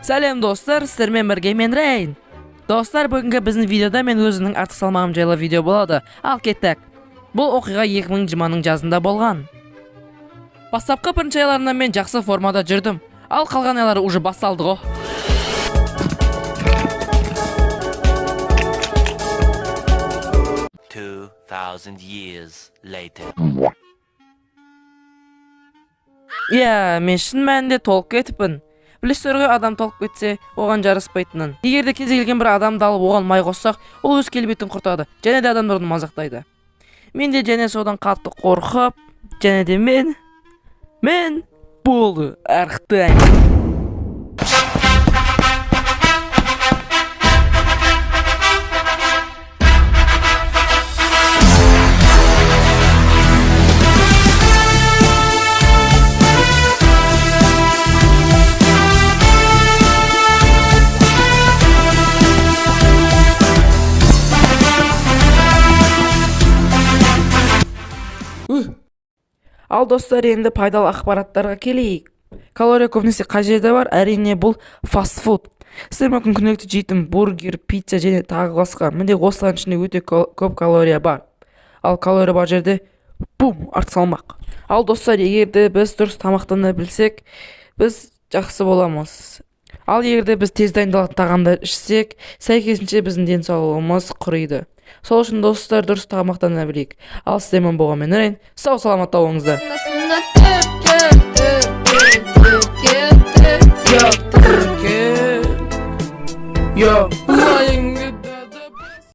Сәлем достар, сіздермен бірге мен Рейн. Достар, бүгінгі біздің видеода мен өзінің артық салмағым жайлы видео болады. Ал кеттік. Бұл оқиға 2020-ның жазында болған. Бастапқы бірінші айларынан мен жақсы формада жүрдім. Ал қалған айлары уже басталды ғой. Мен шын мәнінде толып кетіппін. Білесіздерге адам толып кетсе, оған жараспайтынын. Егерде кез келген бір адамды алып оған май қоссақ, ол өз келбетін құртады, және де адамдарды мазақтайды. Мен де және содан қатты қорқып, және де мен болды арықтаймын. Ал достар, енді пайдалы ақпараттарға келейік. Калория көбінесе қай жерде бар? Әрине бұл фастфуд. Сіздер мүмкін күнделікті жейтін бургер, пицца және тағы басқа. Міне осылардың ішінде өте көп калория бар. Ал калория бар жерде артық салмақ. Ал достар, егерде біз дұрыс тамақтана білсек, біз жақсы боламыз. Ал егерде біз тез дайындалатын тағамдар ішсек, сәйкесінше біздің денсаулығымыз құриды. Сол үшін достар, дұрыс тамақтана білейік. Ал сіздермен болған мен Рейн. Сау саламатта болыңыздар. Yo